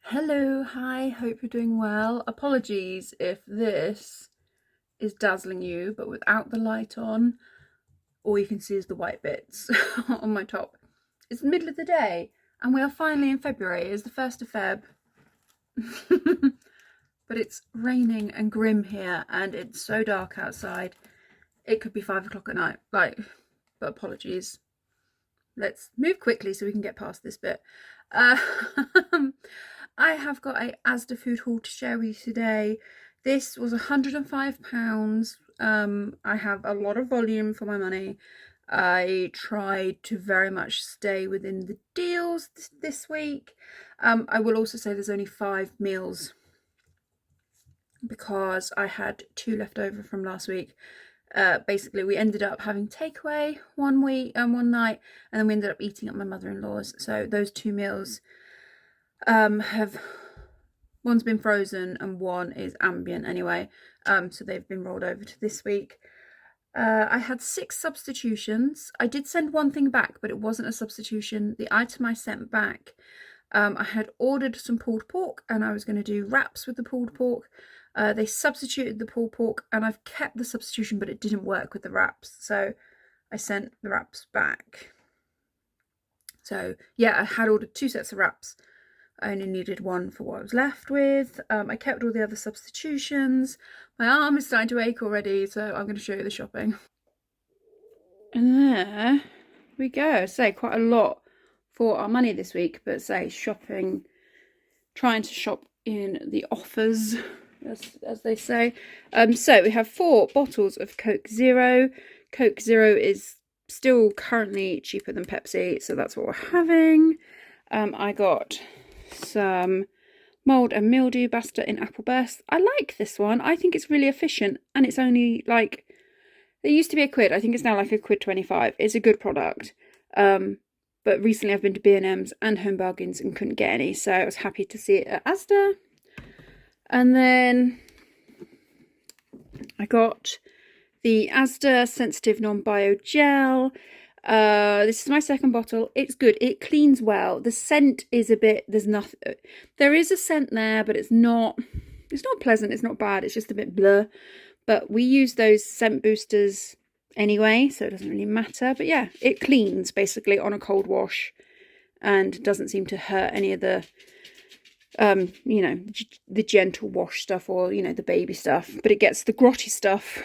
Hello, hi, hope you're doing well. Apologies if this is dazzling you, but without the light on, all you can see is the white bits on my top. It's the middle of the day, and we are finally in February. It's the 1st of Feb. But it's raining and grim here, and it's so dark outside. It could be 5 o'clock at night, but apologies. Let's move quickly so we can get past this bit. I have got a ASDA Food Haul to share with you today. This was £105. I have a lot of volume for my money. I tried to very much stay within the deals this week. I will also say there's only 5 meals because I had 2 left over from last week. Basically, we ended up having takeaway one night, and then we ended up eating at my mother-in-law's. So those 2 meals one's been frozen and one is ambient anyway. So they've been rolled over to this week. I had 6 substitutions. I did send one thing back, but it wasn't a substitution. The item I sent back, I had ordered some pulled pork and I was going to do wraps with the pulled pork. They substituted the pulled pork and I've kept the substitution, but it didn't work with the wraps. So I sent the wraps back. So yeah, I had ordered 2 sets of wraps. I only needed one for what I was left with. I kept all the other substitutions. My arm is starting to ache already, so I'm going to show you the shopping. And there we go. Say quite a lot for our money this week, but say shopping, trying to shop in the offers, as they say. So we have 4 bottles of Coke Zero. Coke Zero is still currently cheaper than Pepsi, so that's what we're having. I got some mold and mildew Basta in apple burst. I like this one. I think it's really efficient, and it's only like, it used to be £1. I think it's now like £1.25. It's a good product. But recently I've been to B&M's and Home Bargains and couldn't get any, so I was happy to see it at ASDA. And then I got the ASDA Sensitive Non-Bio Gel. This is my second bottle. It's good. It cleans well. The scent is a bit, there is a scent there, but it's not pleasant. It's not bad. It's just a bit blur. But we use those scent boosters anyway, so it doesn't really matter. But yeah, it cleans basically on a cold wash and doesn't seem to hurt any of the, the gentle wash stuff or, the baby stuff. But it gets the grotty stuff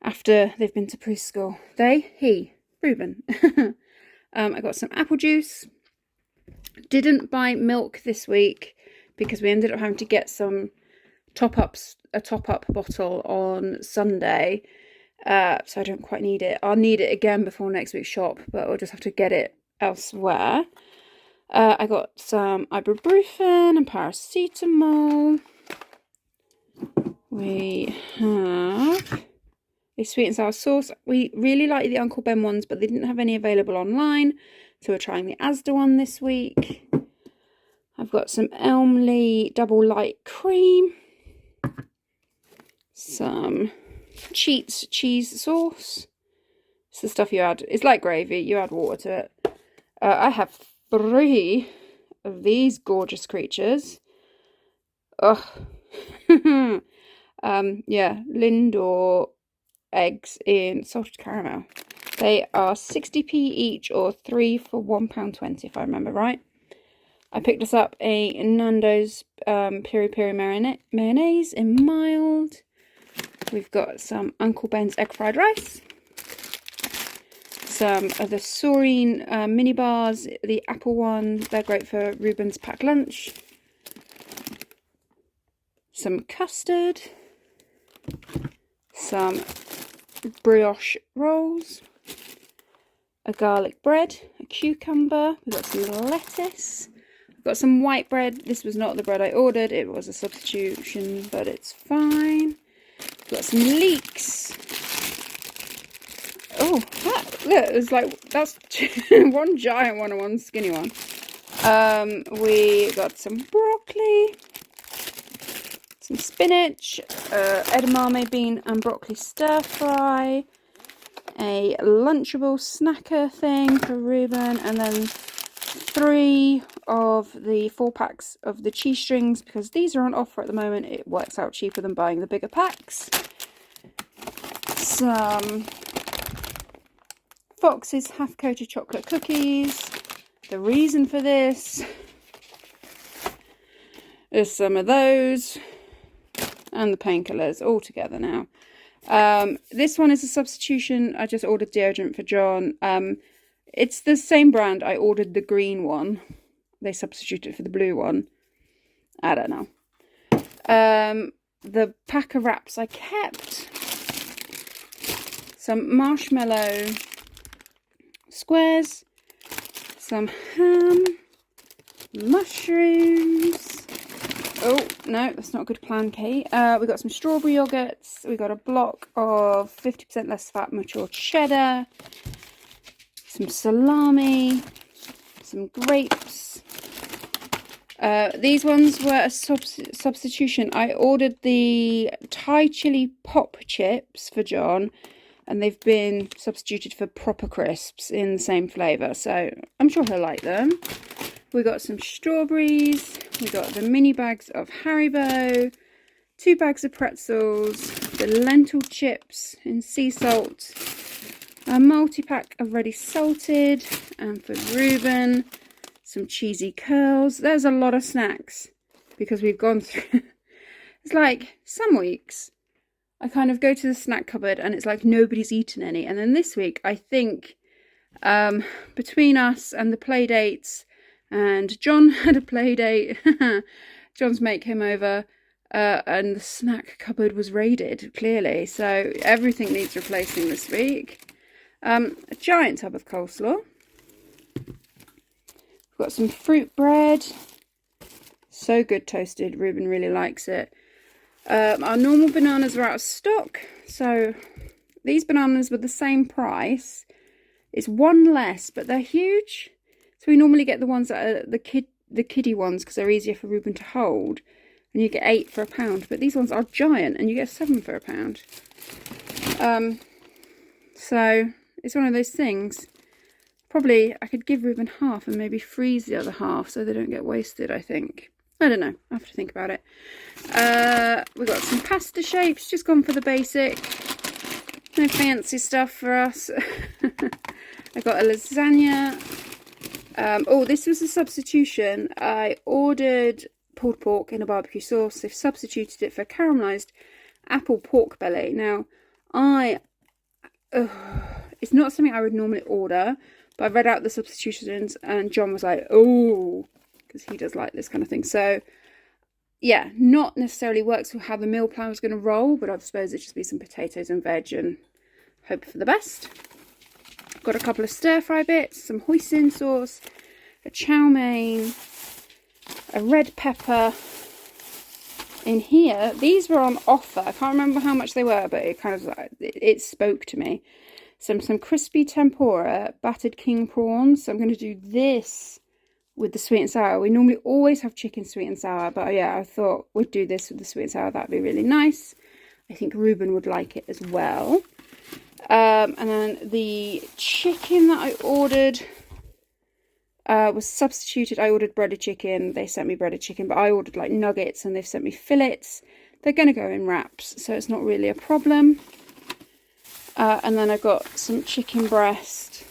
after they've been to preschool. Reuben. I got some apple juice. Didn't buy milk this week because we ended up having to get some a top-up bottle on Sunday. So I don't quite need it. I'll need it again before next week's shop, but I'll just have to get it elsewhere. I got some ibuprofen and paracetamol. We have a sweet and sour sauce. We really like the Uncle Ben ones, but they didn't have any available online, so we're trying the ASDA one this week. I've got some Elmley double light cream, some Cheats cheese sauce. It's the stuff you add. It's like gravy. You add water to it. I have 3 of these gorgeous creatures. Ugh. Yeah, Lindor eggs in salted caramel. They are 60p each, or 3 for £1.20 if I remember right. I picked us up a Nando's peri peri mayonnaise in mild. We've got some Uncle Ben's egg fried rice, some of the Saurine mini bars, the apple ones. They're great for Reuben's packed lunch. Some custard, some brioche rolls, a garlic bread, a cucumber. We've got some lettuce. I've got some white bread. This was not the bread I ordered. It was a substitution, but it's fine. We've got some leeks. Oh, look, it's like, that's one giant one and one skinny one. We got some broccoli, some spinach, edamame bean and broccoli stir fry, a Lunchable snacker thing for Reuben, and then 3 of the 4 packs of the cheese strings because these are on offer at the moment. It works out cheaper than buying the bigger packs. Some Fox's half-coated chocolate cookies. The reason for this is some of those and the painkillers all together now. This one is a substitution. I just ordered deodorant for John. It's the same brand. I ordered the green one. They substituted for the blue one. I don't know. The pack of wraps I kept. Some marshmallow squares. Some ham. Mushrooms. Oh, no, that's not a good plan, Kate. We got some strawberry yogurts. We got a block of 50% less fat mature cheddar. Some salami. Some grapes. These ones were a substitution. I ordered the Thai chili pop chips for John, and they've been substituted for proper crisps in the same flavour, so I'm sure he'll like them. We got some strawberries. We got the mini bags of Haribo, 2 bags of pretzels, the lentil chips in sea salt, a multi-pack of ready salted, and for Reuben, some cheesy curls. There's a lot of snacks because we've gone through... It's like some weeks I kind of go to the snack cupboard and it's like nobody's eaten any. And then this week, I think between us and the play dates, and John had a play date, John's mate came over, and the snack cupboard was raided, clearly. So everything needs replacing this week. A giant tub of coleslaw. We've got some fruit bread. So good toasted. Reuben really likes it. Our normal bananas are out of stock. So these bananas were the same price. It's one less, but they're huge. So we normally get the ones that are the kiddie ones because they're easier for Reuben to hold. And you get 8 for £1. But these ones are giant and you get 7 for £1. So it's one of those things. Probably I could give Reuben half and maybe freeze the other half so they don't get wasted, I think. I don't know. I have to think about it. We've got some pasta shapes. Just gone for the basic. No fancy stuff for us. I got a lasagna. Oh, this was a substitution. I ordered pulled pork in a barbecue sauce. They've substituted it for caramelised apple pork belly. Now, it's not something I would normally order, but I read out the substitutions and John was like, oh, because he does like this kind of thing. So, yeah, not necessarily works with how the meal plan was going to roll, but I suppose it'd just be some potatoes and veg and hope for the best. Got a couple of stir-fry bits, some hoisin sauce, a chow mein, a red pepper. In here, these were on offer. I can't remember how much they were, but it spoke to me. Some crispy tempura, battered king prawns. So I'm going to do this with the sweet and sour. We normally always have chicken sweet and sour, but yeah, I thought we'd do this with the sweet and sour. That'd be really nice. I think Reuben would like it as well. And then the chicken that I ordered was substituted. I ordered breaded chicken. They sent me breaded chicken, but I ordered like nuggets and they've sent me fillets. They're going to go in wraps, so it's not really a problem. And then I got some chicken breast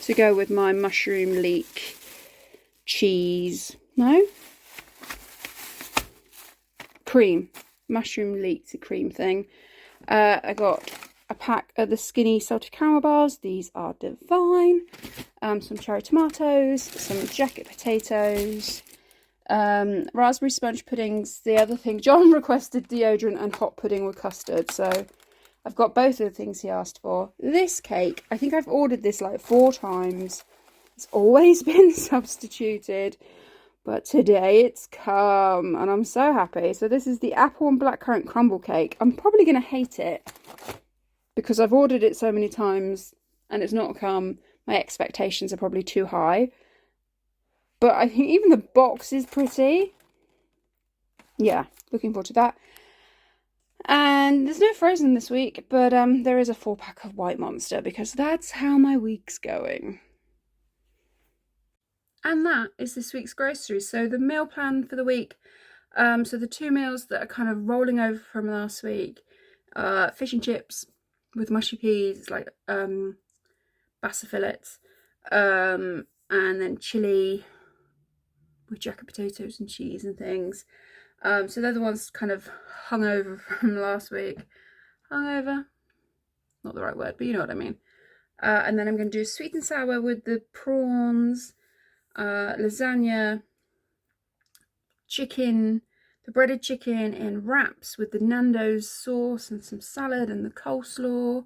to go with my mushroom leek cheese. No? Cream. Mushroom leek cream thing. I got a pack of the skinny salted caramel bars. These are divine. Some cherry tomatoes, some jacket potatoes, raspberry sponge puddings. The other thing, John requested deodorant and hot pudding with custard, so I've got both of the things he asked for. This cake, I think I've ordered this like 4 times. It's always been substituted, but today it's come and I'm so happy. So this is the apple and blackcurrant crumble cake. I'm probably going to hate it because I've ordered it so many times and it's not come. My expectations are probably too high. But I think even the box is pretty. Yeah, looking forward to that. And there's no frozen this week, but there is a 4-pack of White Monster because that's how my week's going. And that is this week's groceries. So the meal plan for the week, so the 2 meals that are kind of rolling over from last week, fish and chips with mushy peas, like bassa fillets, and then chili with jacket potatoes and cheese and things. So they're the ones kind of hung over from last week. Hungover, not the right word, but you know what I mean. And then I'm going to do sweet and sour with the prawns, lasagna, chicken, the breaded chicken in wraps with the Nando's sauce and some salad and the coleslaw.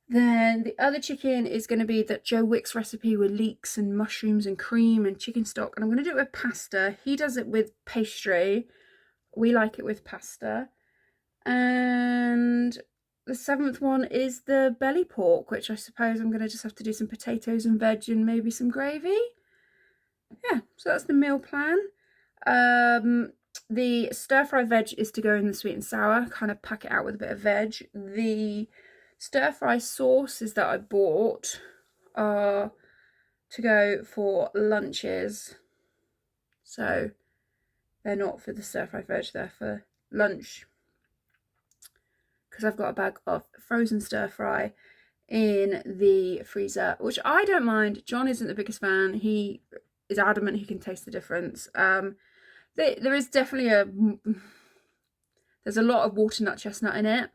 Then the other chicken is going to be that Joe Wick's recipe with leeks and mushrooms and cream and chicken stock. And I'm going to do it with pasta. He does it with pastry. We like it with pasta. And the 7th one is the belly pork, which I suppose I'm going to just have to do some potatoes and veg and maybe some gravy. Yeah, so that's the meal plan. The stir-fry veg is to go in the sweet and sour, kind of pack it out with a bit of veg. The stir-fry sauces that I bought are to go for lunches. So they're not for the stir-fry veg, they're for lunch. Because I've got a bag of frozen stir-fry in the freezer, which I don't mind. John isn't the biggest fan. He is adamant he can taste the difference. There is definitely there's a lot of water nut chestnut in it,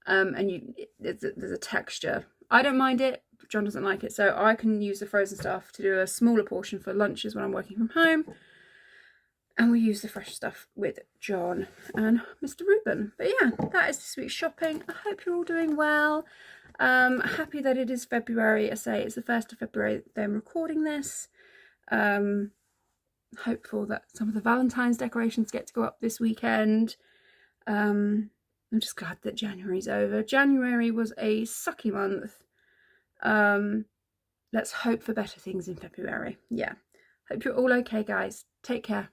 and there's a texture. I don't mind it, but John doesn't like it, so I can use the frozen stuff to do a smaller portion for lunches when I'm working from home, and we use the fresh stuff with John and Mr. Reuben. But yeah, that is this week's shopping. I hope you're all doing well. Happy that it is February. I say it's the 1st of February that I'm recording this. Hopeful that some of the Valentine's decorations get to go up this weekend. I'm just glad that January's over. January was a sucky month. Let's hope for better things in February. Yeah. Hope you're all okay, guys. Take care.